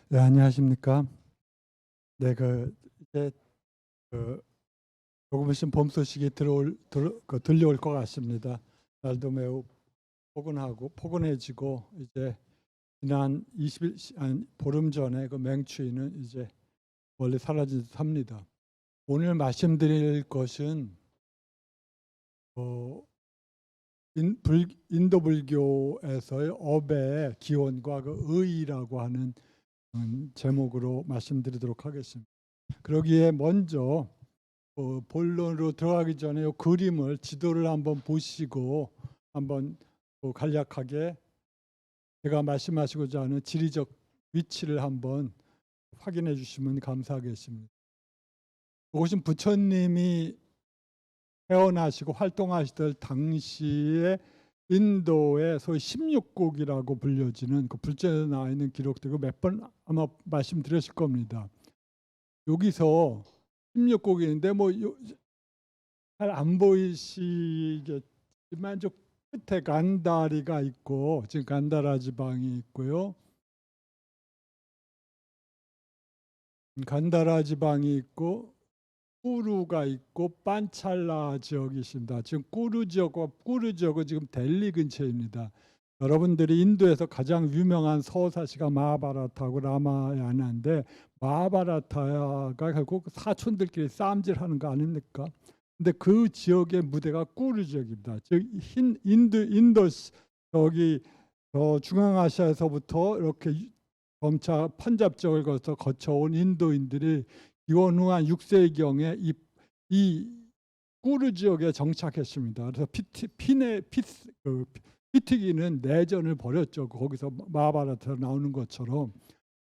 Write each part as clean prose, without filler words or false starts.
네, 안녕하십니까. 네, 이제 그 조금 있으면 봄 소식이 들려올 것 같습니다. 날도 매우 포근해지고 이제 지난 20일 보름 전에 그 맹추위는 이제 원래 사라진 듯합니다. 오늘 말씀드릴 것은 어, 인도 불교에서의 업의 기원과 그 의의라고 하는 제목으로 말씀드리도록 하겠습니다. 그러기에 먼저 본론으로 들어가기 전에 이 그림을 지도를 한번 보시고 한번 간략하게 제가 말씀하시고자 하는 지리적 위치를 한번 확인해 주시면 감사하겠습니다. 이것은 부처님이 태어나시고 활동하시던 당시에 인도의 소위 16국이라고 불려지는 그 불전에 나와 있는 기록들고 몇 번 아마 말씀드렸을 겁니다. 여기서 16국인데 뭐 잘 안 보이시겠지만 저 끝에 간다리가 있고 지금 간다라 지방이 있고요. 간다라 지방이 있고 꾸루가 있고 판찰라 지역이 있습니다. 지금 꾸루 지역은 지금 델리 근처입니다. 여러분들이 인도에서 가장 유명한 서사시가 마하바라타하고 라마야나인데 마하바라타가 결국 사촌들끼리 싸움질하는 거 아닙니까? 근데 그 지역의 무대가 꾸루 지역입니다. 즉 인도 저기 중앙아시아에서부터 이렇게 점차 판잡 지역을 거쳐온 인도인들이 기원후한 6세기경에 이 꾸르 지역에 정착했습니다. 그래서 피튀기는 내전을 벌였죠. 거기서 마하바라타에 나오는 것처럼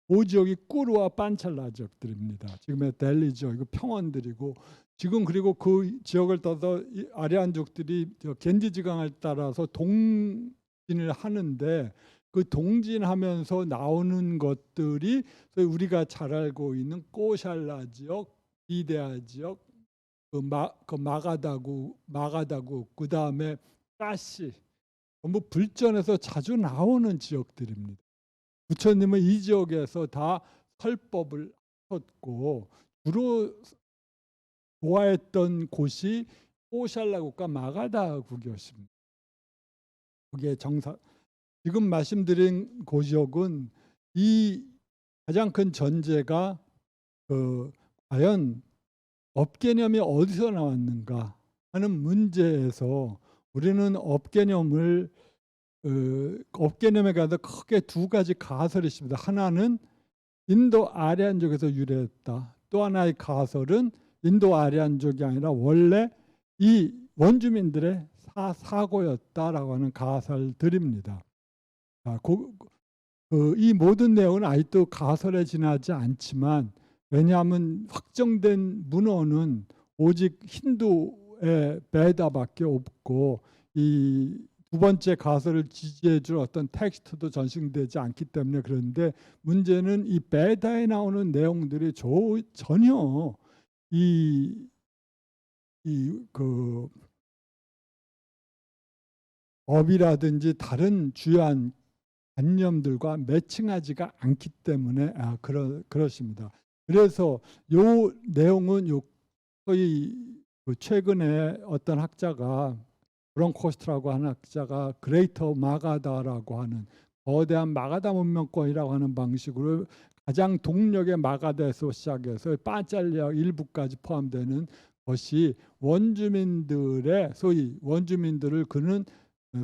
오 지역이 꾸르와 판찰라 지역들입니다. 지금의 델리 지역, 이거 평원들이고 지금 그리고 그 지역을 떠서 아리안족들이 겐지지강을 따라서 동진을 하는데 그 동진하면서 나오는 것들이 우리가 잘 알고 있는 꼬샬라 지역, 이데아 지역, 마가다구, 그 다음에 가시, 전부 불전에서 자주 나오는 지역들입니다. 부처님은 이 지역에서 다 설법을 하셨고 주로 좋아했던 곳이 꼬샬라국과 마가다국이었습니다. 그게 지금 말씀드린 고지역은 이 가장 큰 전제가 과연 업개념이 어디서 나왔는가 하는 문제에서 우리는 업개념에 관해서 크게 두 가지 가설이 있습니다. 하나는 인도 아리안족에서 유래했다. 또 하나의 가설은 인도 아리안족이 아니라 원래 이 원주민들의 사고였다라고 하는 가설들입니다. 이 모든 내용은 아직도 가설에 지나지 않지만 왜냐하면 확정된 문헌은 오직 힌두의 베다밖에 없고 이 두 번째 가설을 지지해 줄 어떤 텍스트도 전승되지 않기 때문에 그런데 문제는 이 베다에 나오는 내용들이 전혀 그 업이라든지 다른 주요한 관념들과 매칭하지가 않기 때문에 그렇습니다. 그래서 요 내용은 거의 최근에 어떤 학자가 브론코스트라고 하는 학자가 그레이터 마가다라고 하는 거대한 마가다 문명권이라고 하는 방식으로 가장 동력의 마가다에서 시작해서 빠짤리아 일부까지 포함되는 것이 소위 원주민들을 그는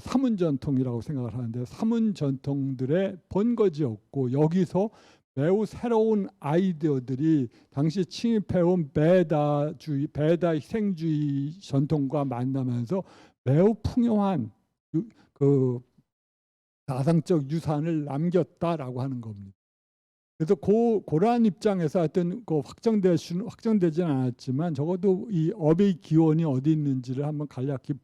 사문 전통이라고 생각을 하는데 사문 전통들의 본거지였고 여기서 매우 새로운 아이디어들이 당시 침입해온 베다 희생주의 전통과 만나면서 매우 풍요한 그 가상적 유산을 남겼다라고 하는 겁니다. 그래서 그러한 입장에서 하여튼 확정되지는 않았지만 적어도 이 업의 기원이 어디 있는지를 한번 간략히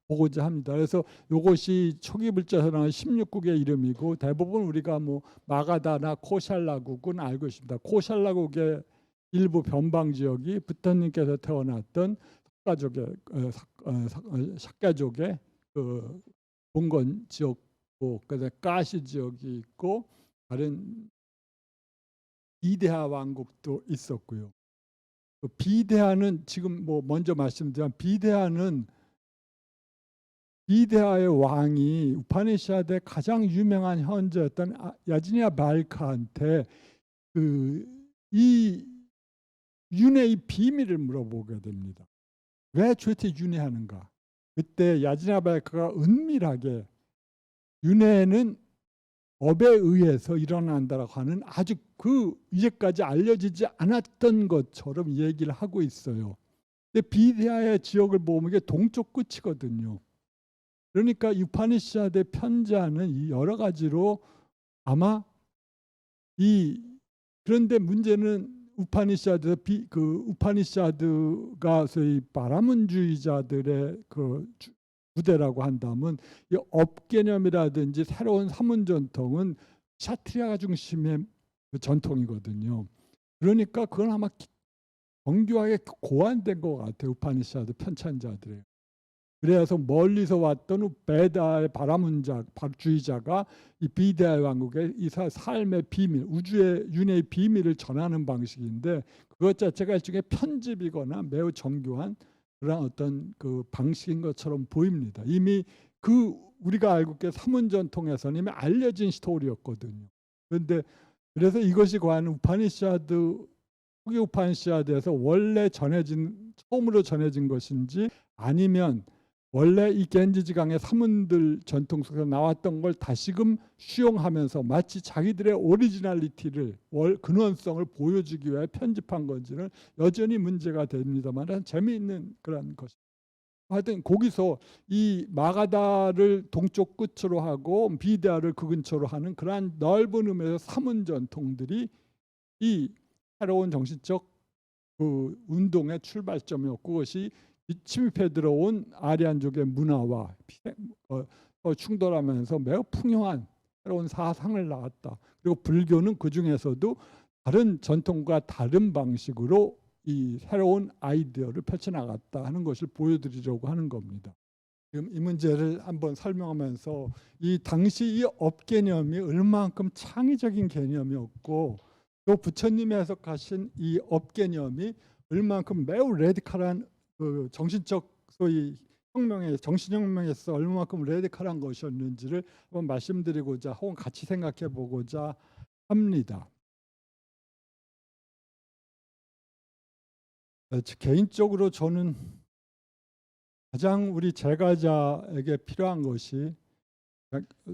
보고자 합니다. 그래서 이것이 초기 불자에서 나온 16국의 이름이고 대부분 우리가 뭐 마가다나 코샬라국은 알고 있습니다. 코샬라국의 일부 변방 지역이 부처님께서 태어났던 삭가족의 그 본건 지역고 그다음에 가시 지역이 있고 다른 비데아 왕국도 있었고요. 그 비데아는 지금 뭐 먼저 말씀드린 비데아의 왕이 우파니샤드의 가장 유명한 현자였던 야지니아 발카한테 이 윤회의 비밀을 물어보게 됩니다. 왜 도대체 윤회하는가? 그때 야지니아 발카가 은밀하게 윤회는 업에 의해서 일어난다라고 하는 아주 이제까지 알려지지 않았던 것처럼 얘기를 하고 있어요. 근데 비데아의 지역을 보면 이게 동쪽 끝이거든요. 그러니까 우파니샤드의 편자는 여러 가지로 아마 그런데 문제는 우파니샤드가 소위 바라문주의자들의 부대라고 한다면 이 업개념이라든지 새로운 사문 전통은 샤트리아 중심의 전통이거든요. 그러니까 그건 아마 정교하게 고안된 것 같아요. 우파니샤드 편찬자들의. 그래서 멀리서 왔던 베다의 바라문주의자가 이 비데아의 왕국의 이 삶의 비밀, 우주의 윤회의 비밀을 전하는 방식인데 그것 자체가 일종의 편집이거나 매우 정교한 그런 어떤 방식인 것처럼 보입니다. 이미 우리가 알고 있는 사문 전통에서는 이미 알려진 스토리였거든요. 그런데 그래서 이것이 과연 후기 우파니샤드에서 원래 처음으로 전해진 것인지 아니면 원래 이 겐지지강의 사문들 전통 속에서 나왔던 걸 다시금 수용하면서 마치 자기들의 오리지널리티를 근원성을 보여주기 위해 편집한 건지는 여전히 문제가 됩니다만 재미있는 그런 것입니다. 하여튼 거기서 이 마가다를 동쪽 끝으로 하고 비데아를 그 근처로 하는 그러한 넓은 의미에서 사문 전통들이 이 새로운 정신적 운동의 출발점이었고 그것이 침입해 들어온 아리안족의 문화와 충돌하면서 매우 풍요한 새로운 사상을 낳았다. 그리고 불교는 그 중에서도 다른 전통과 다른 방식으로 이 새로운 아이디어를 펼쳐나갔다 하는 것을 보여드리려고 하는 겁니다. 지금 이 문제를 한번 설명하면서 이 당시 이 업개념이 얼마만큼 창의적인 개념이었고 또 부처님이 해석하신 이 업개념이 얼마만큼 매우 레디컬한 정신적 소위 정신혁명에서 얼마만큼 레디컬한 것이었는지를 한번 말씀드리고자 혹은 같이 생각해 보고자 합니다. 개인적으로 저는 가장 우리 제가자에게 필요한 것이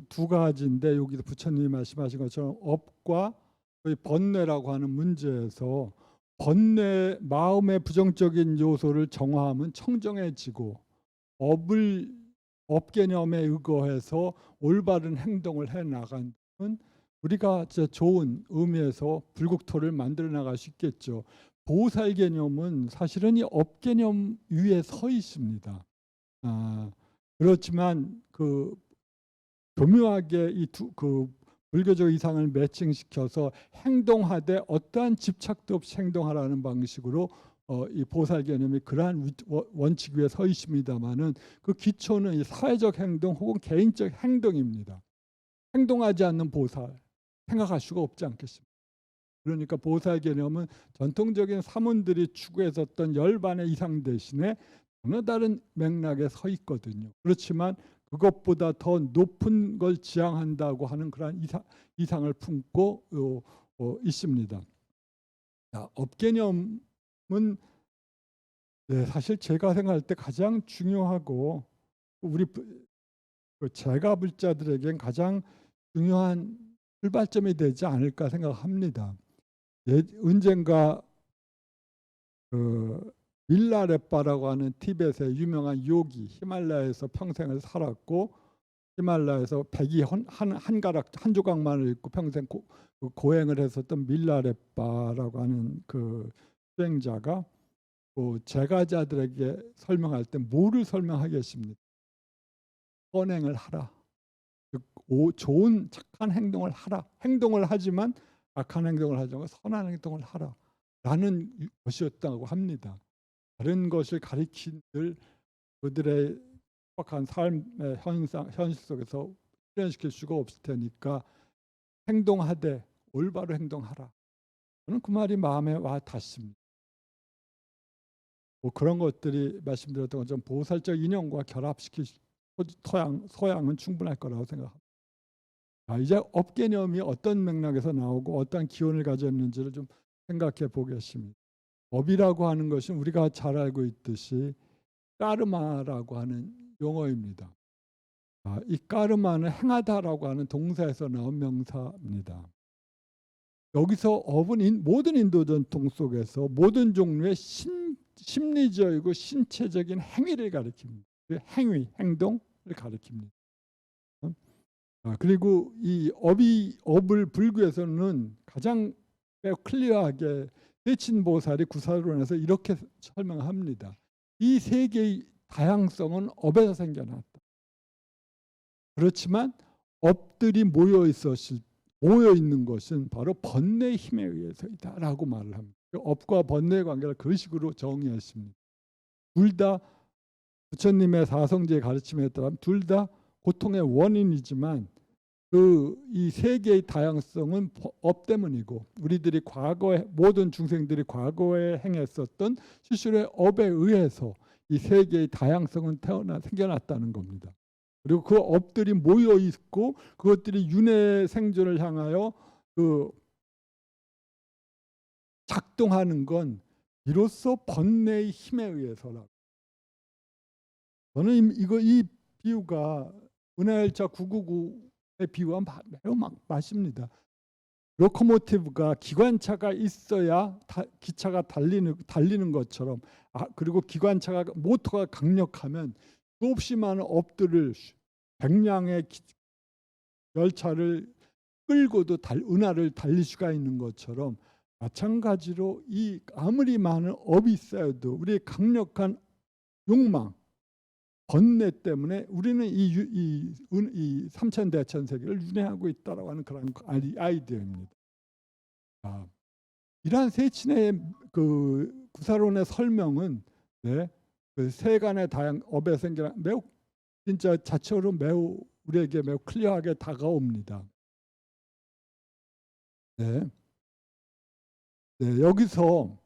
두 가지인데 여기서 부처님이 말씀하신 것처럼 업과 번뇌라고 하는 문제에서 마음의 부정적인 요소를 정화하면 청정해지고 업 개념에 의거해서 올바른 행동을 해 나가는 우리가 진짜 좋은 의미에서 불국토를 만들어 나갈 수 있겠죠. 보살 개념은 사실은 이 업 개념 위에 서 있습니다. 그렇지만 교묘하게 불교적 이상을 매칭시켜서 행동하되 어떠한 집착도 없이 행동하라는 방식으로 이 보살 개념이 그러한 원칙 위에 서 있습니다만은 그 기초는 이 사회적 행동 혹은 개인적 행동입니다. 행동하지 않는 보살 생각할 수가 없지 않겠습니까? 그러니까 보살 개념은 전통적인 사문들이 추구했었던 열반의 이상 대신에 어느 다른 맥락에 서 있거든요. 그렇지만 그것보다 더 높은 걸 지향한다고 하는 그런 이상을 품고 있습니다. 업개념은 사실 제가 생각할 때 가장 중요하고 우리 제가불자들에겐 가장 중요한 출발점이 되지 않을까 생각합니다. 언젠가 밀라레빠라고 하는 티벳의 유명한 요기, 히말라야에서 평생을 살았고 히말라야에서 백이 한 조각만을 입고 평생 고행을 했었던 밀라레빠라고 하는 수행자가 제가자들에게 설명할 때 뭐를 설명하겠습니까? 선행을 하라. 좋은 착한 행동을 하라. 행동을 하지만 악한 행동을 하지 않고 선한 행동을 하라. 라는 것이었다고 합니다. 다른 것을 가리킨 그들의 빡빡한 삶의 현실 속에서 실현시킬 수가 없을 테니까 행동하되 올바로 행동하라. 저는 그 말이 마음에 와 닿습니다. 뭐 그런 것들이 말씀드렸던 것처럼 보살적 인연과 결합시킬 소양은 충분할 거라고 생각합니다. 이제 업 개념이 어떤 맥락에서 나오고 어떤 기원을 가졌는지를 좀 생각해 보겠습니다. 업이라고 하는 것은 우리가 잘 알고 있듯이 까르마라고 하는 용어입니다. 이 까르마는 행하다라고 하는 동사에서 나온 명사입니다. 여기서 업은 모든 인도 전통 속에서 모든 종류의 심리적이고 신체적인 행위를 가리킵니다. 행위, 행동을 가리킵니다. 그리고 이 업을 불교에서는 가장 클리어하게 대친보살이 구사론에서 이렇게 설명합니다. 이 세계의 다양성은 업에서 생겨났다. 그렇지만 업들이 모여 있는 것은 바로 번뇌의 힘에 의해서이다라고 말을 합니다. 업과 번뇌의 관계를 그 식으로 정의했습니다. 둘 다 부처님의 사성제의 가르침에 따르면 둘 다 고통의 원인이지만 이 세계의 다양성은 업 때문이고 우리들이 과거에 모든 중생들이 과거에 행했었던 실수의 업에 의해서 이 세계의 다양성은 생겨났다는 겁니다. 그리고 그 업들이 모여 있고 그것들이 윤회 생존을 향하여 작동하는 건 비로소 번뇌의 힘에 의해서라고. 저는 이 비유가 은하열차 999의 비유와 매우 맞습니다. 로코모티브가 기관차가 있어야 기차가 달리는 것처럼 그리고 기관차가 모터가 강력하면 수없이 많은 업들을 100량의 열차를 끌고도 은하를 달릴 수가 있는 것처럼 마찬가지로 이 아무리 많은 업이 있어도 우리의 강력한 욕망, 번뇌 때문에 우리는 이 삼천대천 세계를 윤회하고 있다라고 하는 그런 아이디어입니다. 이러한 세친의 그 구사론의 설명은 그 세간의 다양 업에 생겨난 매우 진짜 자체로 매우 우리에게 매우 클리어하게 다가옵니다. 여기서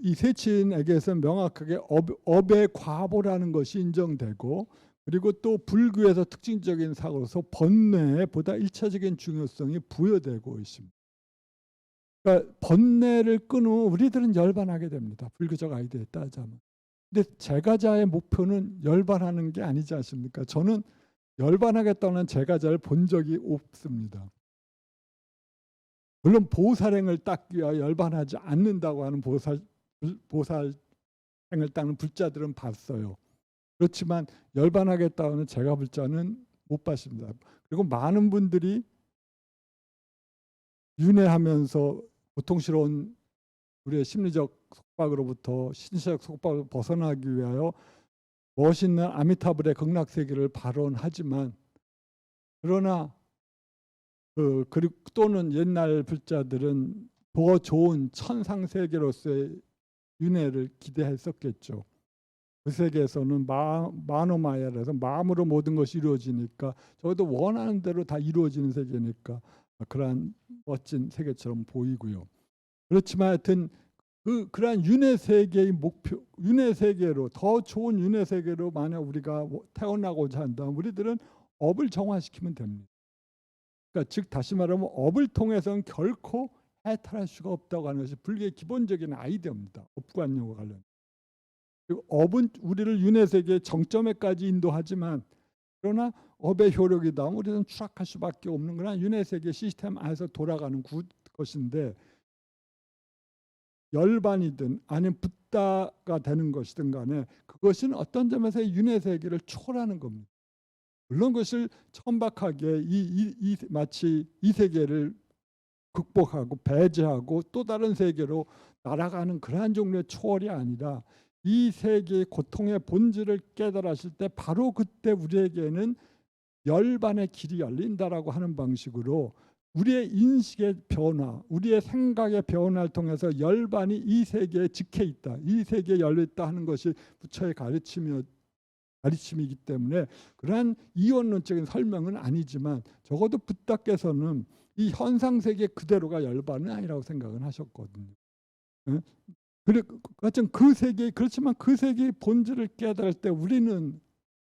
이 세친에게서 명확하게 업의 과보라는 것이 인정되고 그리고 또 불교에서 특징적인 사고로서 번뇌에 보다 1차적인 중요성이 부여되고 있습니다. 그러니까 번뇌를 끊으면 우리들은 열반하게 됩니다. 불교적 아이디어에 따르자면. 근데 제가자의 목표는 열반하는 게 아니지 않습니까? 저는 열반하겠다는 제가자를 본 적이 없습니다. 물론 보살행을 닦기 위하여 열반하지 않는다고 하는 보살행을 닦는 불자들은 봤어요. 그렇지만 열반하겠다는 제가 불자는 못 봤습니다. 그리고 많은 분들이 윤회하면서 고통스러운 우리의 심리적 속박으로부터 신체적 속박을 벗어나기 위하여 멋있는 아미타불의 극락세계를 발언하지만 그러나 그리고 또는 옛날 불자들은 더 좋은 천상세계로서의 윤회를 기대했었겠죠. 그 세계에서는 마노마야라서 마음으로 모든 것이 이루어지니까 적어도 원하는 대로 다 이루어지는 세계니까 그러한 멋진 세계처럼 보이고요. 그렇지만 하여튼 그러한 윤회 세계의 목표, 윤회 세계로 더 좋은 윤회 세계로 만약 우리가 태어나고자 한다면 우리들은 업을 정화시키면 됩니다. 그러니까 즉 다시 말하면 업을 통해서는 결코 해탈할 수가 없다고 하는 것이 불교의 기본적인 아이디어입니다. 업관념과 관련. 그리고 업은 우리를 윤회 세계의 정점에까지 인도하지만 그러나 업의 효력이다 우리는 추락할 수밖에 없는 그런 윤회 세계 시스템 안에서 돌아가는 것인데 열반이든 아니면 붓다가 되는 것이든 간에 그것은 어떤 점에서 윤회 세계를 초월하는 겁니다. 물론 그것을 천박하게 마치 이 세계를 극복하고 배제하고 또 다른 세계로 날아가는 그러한 종류의 초월이 아니라 이 세계의 고통의 본질을 깨달았을 때 바로 그때 우리에게는 열반의 길이 열린다라고 하는 방식으로 우리의 인식의 변화, 우리의 생각의 변화를 통해서 열반이 이 세계에 직해 있다. 이 세계에 열려 있다 하는 것이 부처의 가르침이었고 가르침이기 때문에 그러한 이원론적인 설명은 아니지만 적어도 붓다께서는 이 현상 세계 그대로가 열반은 아니라고 생각은 하셨거든요. 예? 그래, 하여튼 그 세계, 그렇지만 그 세계의 본질을 깨달을 때 우리는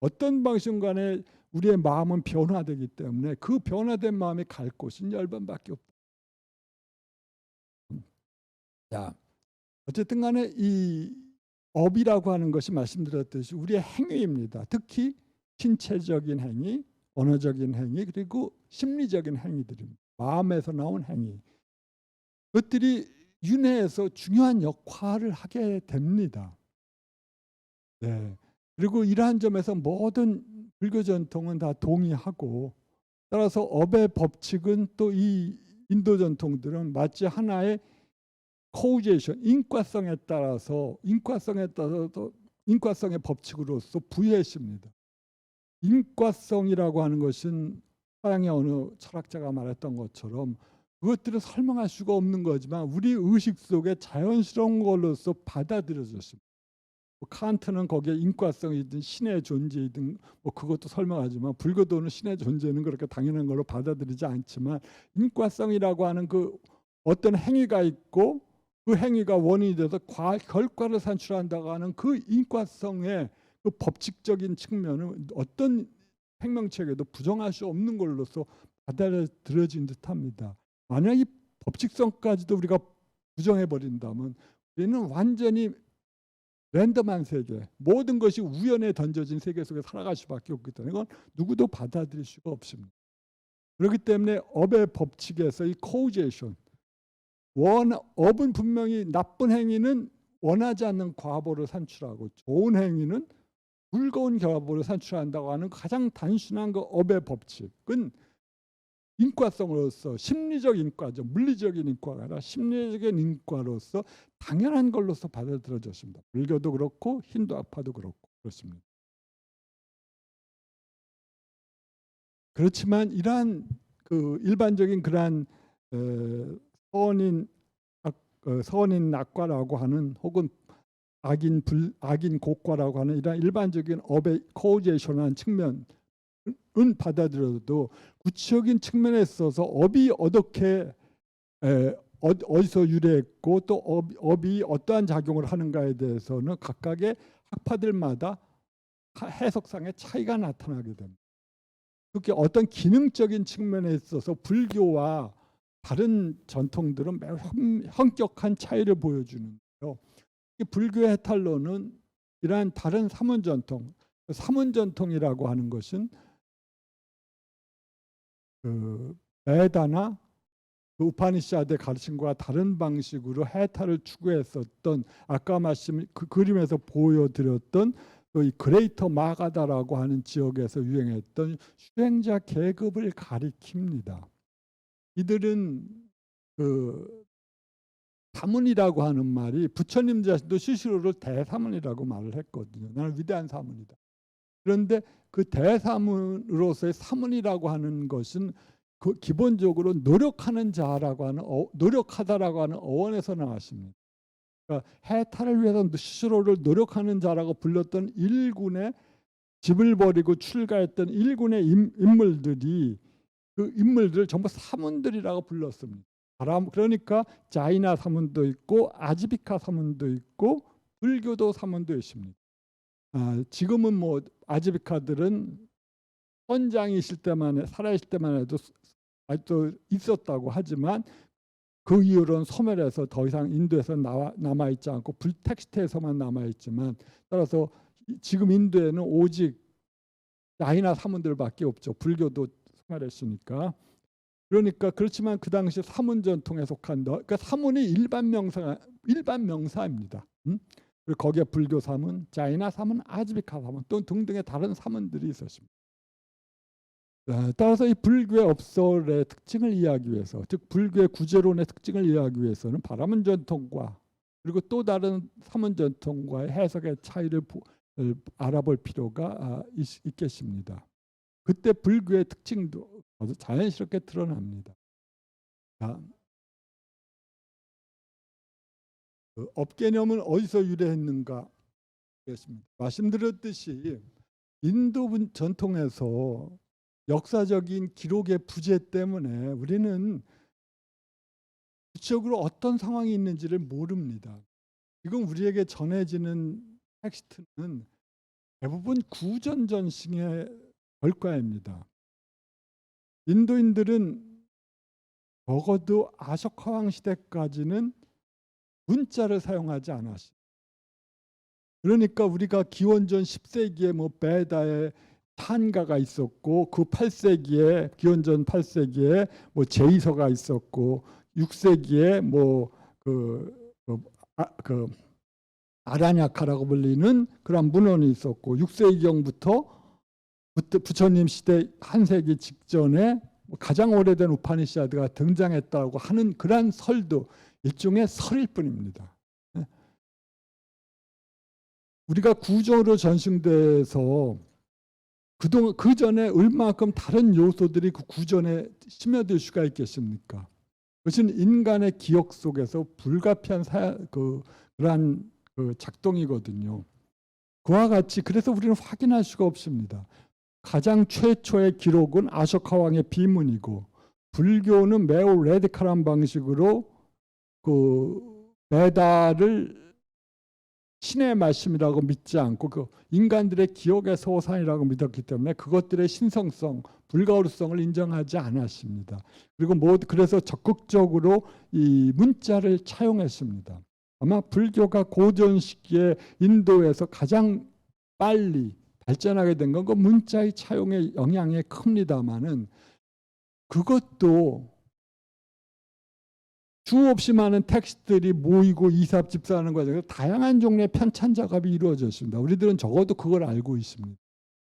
어떤 방식 간에 우리의 마음은 변화되기 때문에 그 변화된 마음이 갈 곳은 열반밖에 없다. 자, 어쨌든 간에 이 업이라고 하는 것이 말씀드렸듯이 우리의 행위입니다. 특히 신체적인 행위, 언어적인 행위, 그리고 심리적인 행위들입니다. 마음에서 나온 행위. 그것들이 윤회에서 중요한 역할을 하게 됩니다. 네. 그리고 이러한 점에서 모든 불교 전통은 다 동의하고, 따라서 업의 법칙은 또 이 인도 전통들은 마치 하나의 코우제이션, 인과성에 따라서 인과성의 법칙으로서 부여했습니다. 인과성이라고 하는 것은 서양의 어느 철학자가 말했던 것처럼 그것들을 설명할 수가 없는 거지만 우리 의식 속에 자연스러운 걸로서 받아들여졌습니다. 뭐 칸트는 거기에 인과성이든 신의 존재이든 뭐 그것도 설명하지만 불교도는 신의 존재는 그렇게 당연한 걸로 받아들이지 않지만 인과성이라고 하는 그 어떤 행위가 있고 그 행위가 원인이 돼서 결과를 산출한다고 하는 그 인과성의 그 법칙적인 측면은 어떤 생명체에게도 부정할 수 없는 걸로서 받아들여진 듯합니다. 만약 이 법칙성까지도 우리가 부정해 버린다면 우리는 완전히 랜덤한 세계, 모든 것이 우연에 던져진 세계 속에 살아갈 수밖에 없기 때문에 이건 누구도 받아들일 수가 없습니다. 그렇기 때문에 업의 법칙에서 이 코우제이션, 업은 분명히 나쁜 행위는 원하지 않는 과보를 산출하고 좋은 행위는 즐거운 과보를 산출한다고 하는 가장 단순한 그 업의 법칙은 인과성으로서 심리적 인과죠. 물리적인 인과가 아니라 심리적인 인과로서 당연한 걸로서 받아들여졌습니다. 불교도 그렇고 힌두학파도 그렇고 그렇습니다. 그렇지만 이러한 그 일반적인 그러한 선인 낙과라고 하는 혹은 악인 곡과라고 하는 이러한 일반적인 업의 코오제이션한 측면은 받아들여도 구체적인 측면에 있어서 업이 어떻게 어디서 유래했고 또 업이 어떠한 작용을 하는가에 대해서는 각각의 학파들마다 해석상의 차이가 나타나게 됩니다. 특히 어떤 기능적인 측면에 있어서 불교와 다른 전통들은 매우 현격한 차이를 보여주는데요. 불교의 해탈론은 이러한 다른 사문전통, 사문전통이라고 하는 것은 그 베다나 그 우파니샤드의 가르침과 다른 방식으로 해탈을 추구했었던 아까 말씀 그 그림에서 보여드렸던 이 그레이터 마가다라고 하는 지역에서 유행했던 수행자 계급을 가리킵니다. 이들은 그 사문이라고 하는 말이 부처님 자신도 스스로를 대사문이라고 말을 했거든요. 나는 위대한 사문이다. 그런데 그 대사문으로서의 사문이라고 하는 것은 그 기본적으로 노력하는 자라고 하는 노력하다라고 하는 어원에서 나왔습니다. 그러니까 해탈을 위해서 스스로를 노력하는 자라고 불렀던 일군의 집을 버리고 출가했던 일군의 인물들이 그 인물들을 전부 사문들이라고 불렀습니다. 그러니까 자이나 사문도 있고 아지비카 사문도 있고 불교도 사문도 있습니다. 지금은 뭐 아지비카들은 선장이실 때만 살아있을 때만 해도 아직도 있었다고 하지만 그 이후로는 소멸해서 더 이상 인도에서 남아있지 않고 불텍스트에서만 남아있지만 따라서 지금 인도에는 오직 자이나 사문들밖에 없죠. 불교도 소멸했으니까. 그러니까 그렇지만 그 당시 사문 전통에 속한 그러니까 사문이 일반 명사입니다. 그리고 거기에 불교 사문, 자이나 사문, 아지비카 사문 또 등등의 다른 사문들이 있었습니다. 따라서 이 불교의 업설의 특징을 이해하기 위해서, 즉 불교의 구제론의 특징을 이해하기 위해서는 바라문 전통과 그리고 또 다른 사문 전통과의 해석의 차이를 알아볼 필요가 있겠습니다. 그때 불교의 특징도 아주 자연스럽게 드러납니다. 업 개념은 어디서 유래했는가? 말씀드렸듯이 인도 전통에서 역사적인 기록의 부재 때문에 우리는 구체적으로 어떤 상황이 있는지를 모릅니다. 지금 우리에게 전해지는 텍스트는 대부분 구전전승의 결과입니다. 인도인들은 적어도 아쇼카 왕 시대까지는 문자를 사용하지 않았습니다. 그러니까 우리가 기원전 10세기에 뭐 베다에 탄가가 있었고, 그 8세기에 기원전 8세기에 뭐 제이서가 있었고, 6세기에 그 아라냐카라고 불리는 그런 문헌이 있었고, 6세기경부터 부처님 시대 한 세기 직전에 가장 오래된 우파니샤드가 등장했다고 하는 그런 설도 일종의 설일 뿐입니다. 우리가 구조로 전승돼서 그동안 그 전에 얼마큼 다른 요소들이 그 구전에 스며들 수가 있겠습니까? 그것은 인간의 기억 속에서 불가피한 그러한 작동이거든요. 그와 같이 그래서 우리는 확인할 수가 없습니다. 가장 최초의 기록은 아쇼카 왕의 비문이고, 불교는 매우 레디컬한 방식으로 그 베다를 신의 말씀이라고 믿지 않고 그 인간들의 기억의 소산이라고 믿었기 때문에 그것들의 신성성, 불가우성을 인정하지 않았습니다. 그리고 그래서 적극적으로 이 문자를 차용했습니다. 아마 불교가 고전 시기에 인도에서 가장 빨리 발전하게 된 건 그 문자의 차용의 영향이 큽니다만은, 그것도 수없이 많은 텍스트들이 모이고 이삽집사하는 과정에서 다양한 종류의 편찬 작업이 이루어졌습니다. 우리들은 적어도 그걸 알고 있습니다.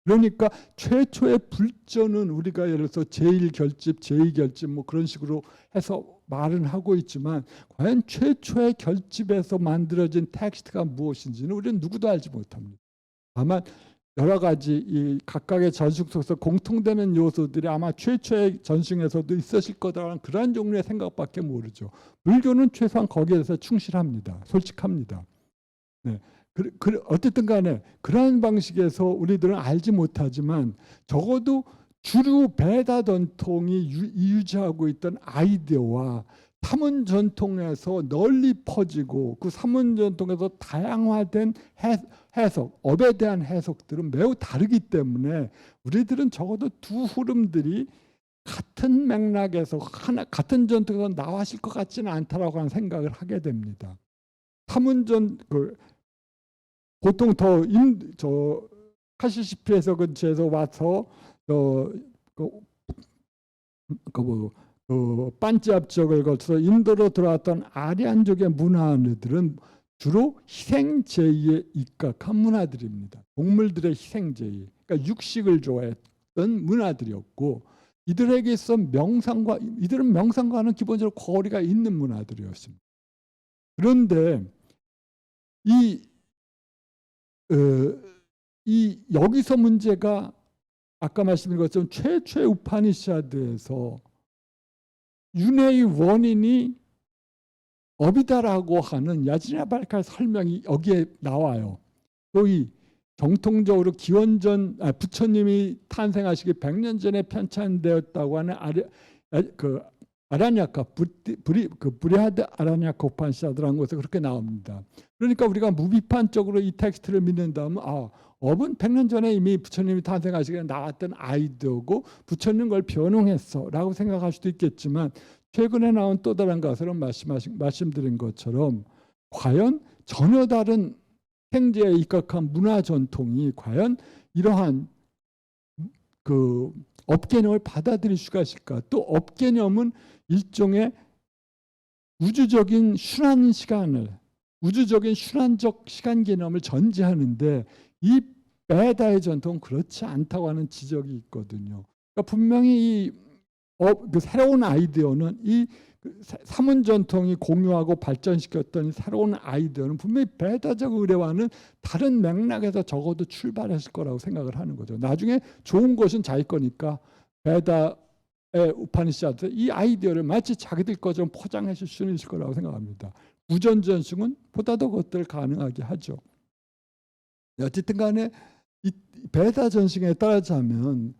그러니까 최초의 불전은 우리가 예를 들어서 제1결집, 제2결집 뭐 그런 식으로 해서 말은 하고 있지만, 과연 최초의 결집에서 만들어진 텍스트가 무엇인지는 우리는 누구도 알지 못합니다. 다만 여러 가지 이 각각의 전승 속에서 공통되는 요소들이 아마 최초의 전승에서도 있었을 거다라는 그러한 종류의 생각밖에 모르죠. 불교는 최소한 거기에 대해서 충실합니다. 솔직합니다. 네. 어쨌든 간에 그러한 방식에서 우리들은 알지 못하지만 적어도 주류 베다 전통이 유지하고 있던 아이디어와 사문 전통에서 널리 퍼지고 그 사문 전통에서 다양화된 해석, 업에 대한 해석들은 매우 다르기 때문에 우리들은 적어도 두 흐름들이 같은 맥락에서 같은 전통에서 나왔을 것 같지는 않다라고 하는 생각을 하게 됩니다. 사문전 보통 카시시피에서 근처에서 와서 반지압적을 거쳐서 인도로 들어왔던 아리안족의 문화들은 주로 희생제의에 입각한 문화들입니다. 동물들의 희생제의, 그러니까 육식을 좋아했던 문화들이었고, 이들은 명상과는 기본적으로 거리가 있는 문화들이었습니다. 그런데 여기서 문제가 아까 말씀드린 것처럼 최초의 우파니샤드에서 윤회의 원인이 업이다라고 하는 야지나발칼 설명이 여기에 나와요. 소위 정통적으로 부처님이 탄생하시기 100년 전에 편찬되었다고 하는 아라냐카 브리하드 아라냐카 우파니샤드라는 곳에 그렇게 나옵니다. 그러니까 우리가 무비판적으로 이 텍스트를 믿는다면 업은 100년 전에 이미 부처님이 탄생하시기에 나왔던 아이디어고 부처님 걸 변형했어라고 생각할 수도 있겠지만, 최근에 나온 또 다른 가설은 말씀드린 것처럼 과연 전혀 다른 생제에 입각한 문화 전통이 과연 이러한 그 업개념을 받아들일 수가 있을까? 또 업개념은 일종의 우주적인 순환적 시간 개념을 전제하는데, 이 베다의 전통은 그렇지 않다고 하는 지적이 있거든요. 그러니까 분명히 그 새로운 아이디어는 이 사문 전통이 공유하고 발전시켰던 새로운 아이디어는 분명히 베다적 의례와는 다른 맥락에서 적어도 출발했을 거라고 생각을 하는 거죠. 나중에 좋은 것은 자기 거니까 베다의 우파니샤드 이 아이디어를 마치 자기들 것처럼 포장했을 수는 있을 거라고 생각합니다. 구전전승은 보다 더 그것들을 가능하게 하죠. 어쨌든 간에 이 베다 전승에 따르자면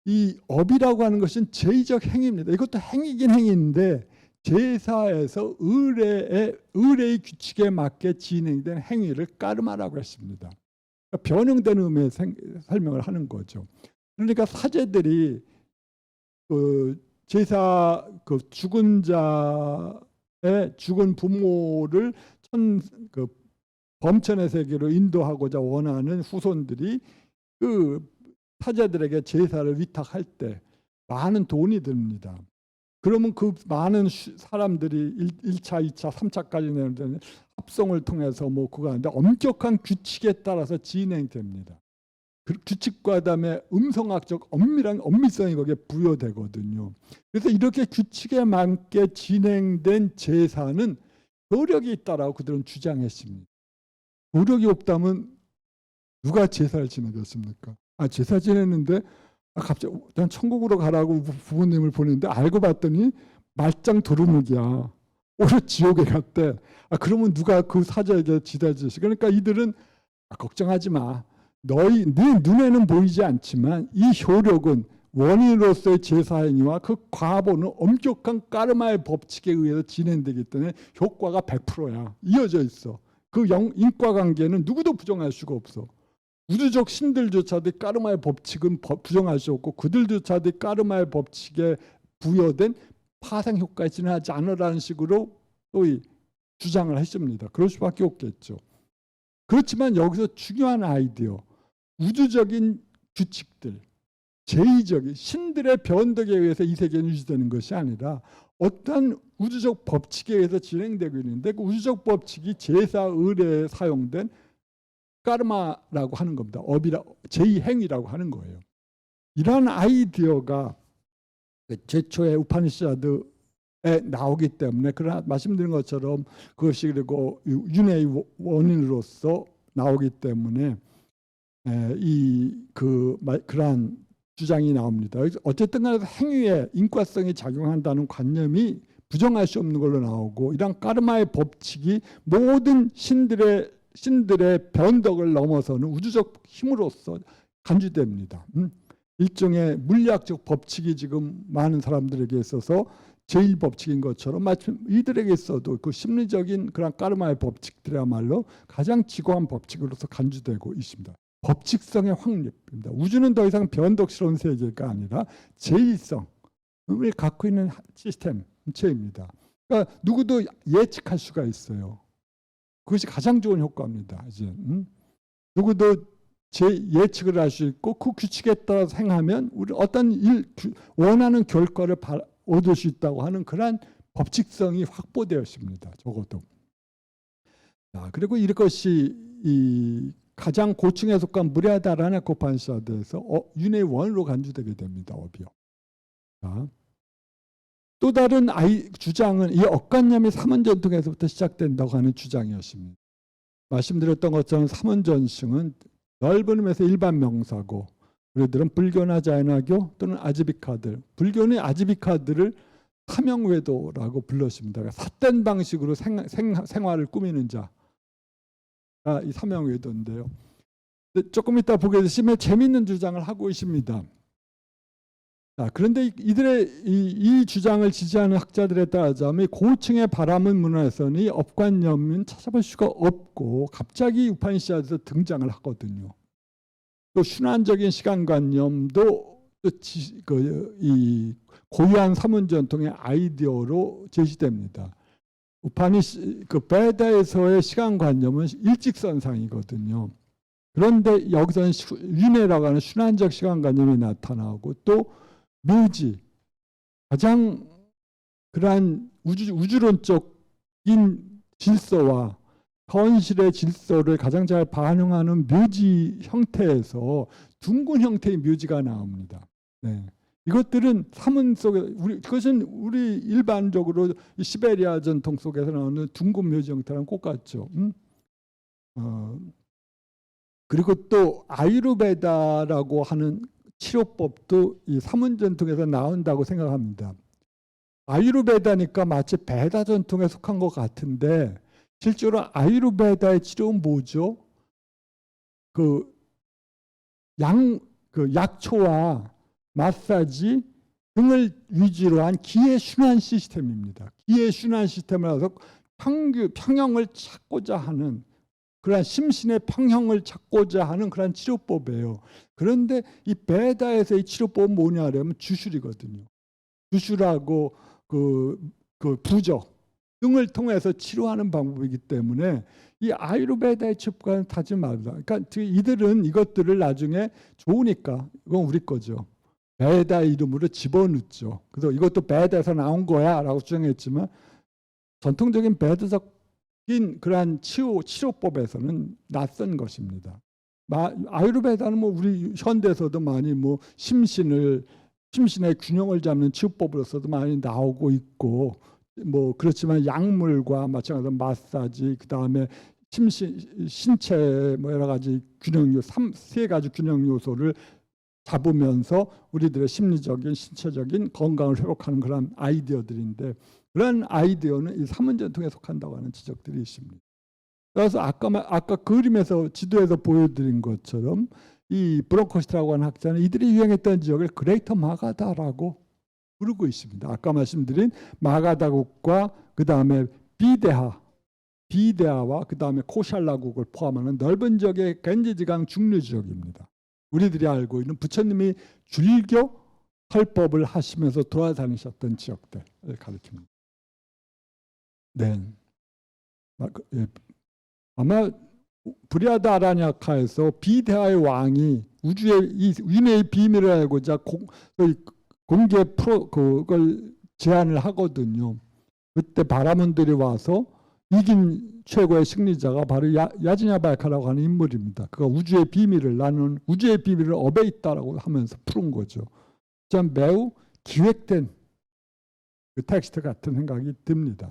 이 업이라고 하는 것은 제의적 행위입니다. 이것도 행위긴 행위인데 제사에서 의례의 규칙에 맞게 진행된 행위를 까르마라고 했습니다. 그러니까 변형된 의미의 설명을 하는 거죠. 그러니까 사제들이 그 제사 그 죽은 자의 죽은 부모를 그 범천의 세계로 인도하고자 원하는 후손들이 그 사제들에게 제사를 위탁할 때 많은 돈이 듭니다. 그러면 그 많은 사람들이 1차, 2차, 3차까지 내는 합성을 통해서 뭐 그거 하는데 엄격한 규칙에 따라서 진행됩니다. 그 규칙과 그다음에 음성학적 엄밀성이 거기에 부여되거든요. 그래서 이렇게 규칙에 맞게 진행된 제사는 효력이 있다라고 그들은 주장했습니다. 효력이 없다면 누가 제사를 지내줬습니까? 제사 지냈는데 갑자기 난 천국으로 가라고 부모님을 보냈는데 알고 봤더니 말짱 도루묵이야. 오히려 지옥에 갔대. 그러면 누가 그 사자에게 지다주시? 그러니까 이들은 걱정하지 마. 네 눈에는 보이지 않지만 이 효력은 원인으로서의 제사 행위와 그 과보는 엄격한 까르마의 법칙에 의해서 진행되기 때문에 효과가 100%야. 이어져 있어. 그 인과관계는 누구도 부정할 수가 없어. 우주적 신들조차도 까르마의 법칙은 부정할 수 없고 그들조차도 까르마의 법칙에 부여된 파생 효과에 지나지 않으라는 식으로 또 주장을 했습니다. 그럴 수밖에 없겠죠. 그렇지만 여기서 중요한 아이디어, 우주적인 규칙들, 제의적인 신들의 변덕에 의해서 이 세계는 유지되는 것이 아니라 어떤 우주적 법칙에 의해서 진행되고 있는데 그 우주적 법칙이 제사 의례에 사용된 까르마라고 하는 겁니다. 제2행위라고 하는 거예요. 이러한 아이디어가 최초의 우파니샤드에 나오기 때문에 그러나 말씀드린 것처럼 그것이 그리고 윤회의 원인으로서 나오기 때문에 그러한 주장이 나옵니다. 어쨌든 간에 행위에 인과성이 작용한다는 관념이 부정할 수 없는 걸로 나오고 이런 까르마의 법칙이 모든 신들의 변덕을 넘어서는 우주적 힘으로서 간주됩니다. 일종의 물리학적 법칙이 지금 많은 사람들에게 있어서 제1법칙인 것처럼 마침 이들에게 있어도 그 심리적인 그런 까르마의 법칙들이야말로 가장 지고한 법칙으로서 간주되고 있습니다. 법칙성의 확립입니다. 우주는 더 이상 변덕스러운 세계가 아니라 제1성을 갖고 있는 시스템체입니다. 그러니까 누구도 예측할 수가 있어요. 그것이 가장 좋은 효과입니다. 이제 누구도 예측을 할 수 있고 그 규칙에 따라서 행하면 우리 어떤 원하는 결과를 얻을 수 있다고 하는 그러한 법칙성이 확보되었습니다. 적어도. 그리고 이것이 가장 고층에 속한 무리아다라는 코판샤드에서 윤회 원으로 간주되게 됩니다. 업이요. 또 다른 주장은 이 억간념이 삼원전통에서부터 시작된다고 하는 주장이었습니다. 말씀드렸던 것처럼 삼원전승은 넓은 의미에서 일반 명사고 우리들은 불교나 자연화교 또는 아지비카들, 불교는 아지비카들을 사명외도라고 불렀습니다. 삿된 방식으로 생활을 꾸미는 자가 이 사명외도인데요. 조금 이따 보게 되시면 재미있는 주장을 하고 있습니다. 그런데 이들의 이 주장을 지지하는 학자들에 따르자면 고층의 바람은 문화에서는 이 업관념은 찾아볼 수가 없고 갑자기 우파니샤드에서 등장을 하거든요. 또 순환적인 시간관념도 이 고유한 사문전통의 아이디어로 제시됩니다. 베다에서의 시간관념은 일직선상이거든요. 그런데 여기서는 윤회라고 하는 순환적 시간관념이 나타나고 또 묘지, 가장 그러한 우주론적인 질서와 현실의 질서를 가장 잘 반영하는 묘지 형태에서 둥근 형태의 묘지가 나옵니다. 이것들은 사문 속에 그것은 우리 일반적으로 시베리아 전통 속에서 나오는 둥근 묘지 형태랑 똑같죠. 그리고 또 아유르베다라고 하는 치료법도 이 사문 전통에서 나온다고 생각합니다. 아유르베다니까 마치 베다 전통에 속한 것 같은데 실제로 아유르베다의 치료는 뭐죠? 그 약초와 마사지 등을 위주로 한 기의 순환 시스템입니다. 기의 순환 시스템이라서 평형을 찾고자 하는 그러한 심신의 평형을 찾고자 하는 그런 치료법이에요. 그런데 이 베다에서 이 치료법은 뭐냐면 주술이거든요. 주술하고 그 부적 등을 통해서 치료하는 방법이기 때문에 이 아유르베다의 치료법과는 다르지 말다. 그러니까 이들은 이것들을 나중에 좋으니까 이건 우리 거죠. 베다 이름으로 집어넣죠. 그래서 이것도 베다에서 나온 거야라고 주장했지만 전통적인 베다적인 그러한 치료법에서는 낯선 것입니다. 아유르베다는 뭐 우리 현대에서도 많이 뭐 심신의 균형을 잡는 치료법으로서도 많이 나오고 있고 뭐 그렇지만 약물과 마찬가지로 마사지 그다음에 신체 뭐 여러 가지 균형 세 가지 균형 요소를 잡으면서 우리들의 심리적인 신체적인 건강을 회복하는 그런 아이디어들인데 그런 아이디어는 이 삼원전통에 속한다고 하는 지적들이 있습니다. 그래서 아까 그림에서 지도에서 보여드린 것처럼 이 브롱코시트라고 하는 학자는 이들이 유행했던 지역을 그레이터 마가다라고 부르고 있습니다. 아까 말씀드린 마가다국과 그 다음에 비데하와 그 다음에 코샬라국을 포함하는 넓은 지역의 겐지지강 중류 지역입니다. 우리들이 알고 있는 부처님이 줄교 설법을 하시면서 돌아다니셨던 지역들을 가리킵니다. 네. 아마 브리하다 아라냐카에서 비데하의 왕이 우주의 이 윤회의 비밀을 알고자 공개 그걸 제안을 하거든요. 그때 바라문들이 와서 이긴 최고의 승리자가 바로 야지냐발카라고 하는 인물입니다. 그가 우주의 비밀을 나는 우주의 비밀은 업에 있다라고 하면서 푸른 거죠. 참 매우 기획된 그 텍스트 같은 생각이 듭니다.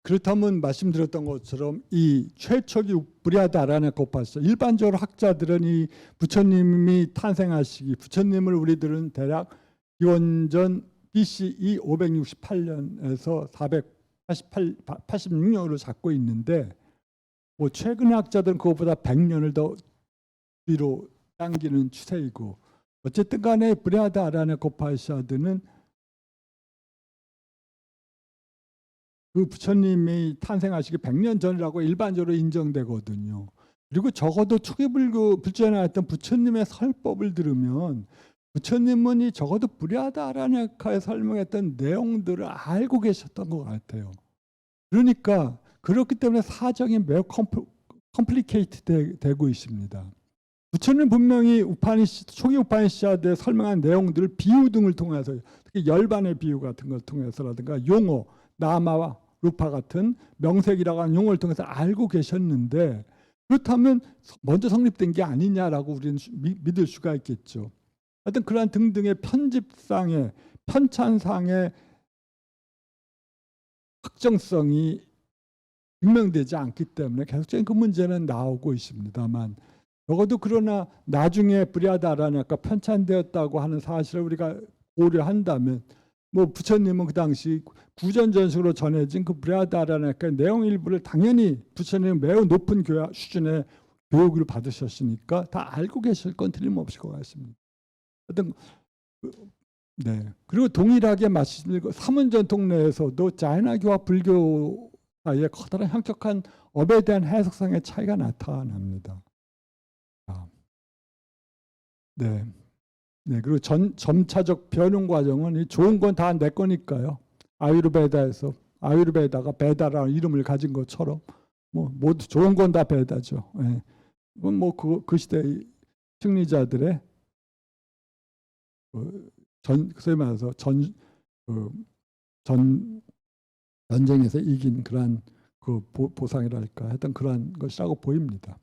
그렇다면 말씀드렸던 것처럼 이 최초기 브리하다 아라냐코파스 일반적으로 학자들은 이 부처님이 탄생하시기 부처님을 우리들은 대략 기원전 BCE 568년에서 486년으로 잡고 있는데 뭐 최근의 학자들은 그것보다 100년을 더 뒤로 당기는 추세이고 어쨌든 간에 브리하다 아라냐코파사드는 그 부처님이 탄생하시기 100년 전이라고 일반적으로 인정되거든요. 그리고 적어도 초기 불교에 나왔던 부처님의 설법을 들으면 부처님은 이 적어도 브리하다 아라냐카에 설명했던 내용들을 알고 계셨던 것 같아요. 그러니까 그렇기 때문에 사정이 매우 컴플리케이트 되고 있습니다. 부처님 분명히 초기 우파니샤드에 설명한 내용들을 비유 등을 통해서 특히 열반의 비유 같은 걸 통해서라든가 용어 나마와 루파 같은 명색이라고 하는 용어를 통해서 알고 계셨는데 그렇다면 먼저 성립된 게 아니냐라고 우리는 믿을 수가 있겠죠. 하여튼 그러한 등등의 편집상의 편찬상의 확정성이 증명되지 않기 때문에 계속적인 그 문제는 나오고 있습니다만 적어도 그러나 나중에 브리하다 아라냐카 편찬되었다고 하는 사실을 우리가 고려한다면 뭐 부처님은 그 당시 구전전식으로 전해진 그 브리하다 아라냐카 내용 일부를 당연히 부처님은 매우 높은 수준의 교육을 받으셨으니까 다 알고 계실 건 틀림없을 것 같습니다. 하여튼 네. 그리고 동일하게 말씀드리고 삼원전통 내에서도 자이나교와 불교 사이에 커다란 현격한 업에 대한 해석상의 차이가 나타납니다. 네. 네, 그리고 점차적 변형 과정은 좋은 건 다 내 거니까요. 아유르베다에서 아유르베다가 베다라는 이름을 가진 것처럼 뭐 모두 좋은 건 다 베다죠. 예. 이건 뭐 그 시대의 승리자들의 소위 말해서 전쟁에서 이긴 그러한 그 보상이랄까 했던 그러한 것이라고 보입니다.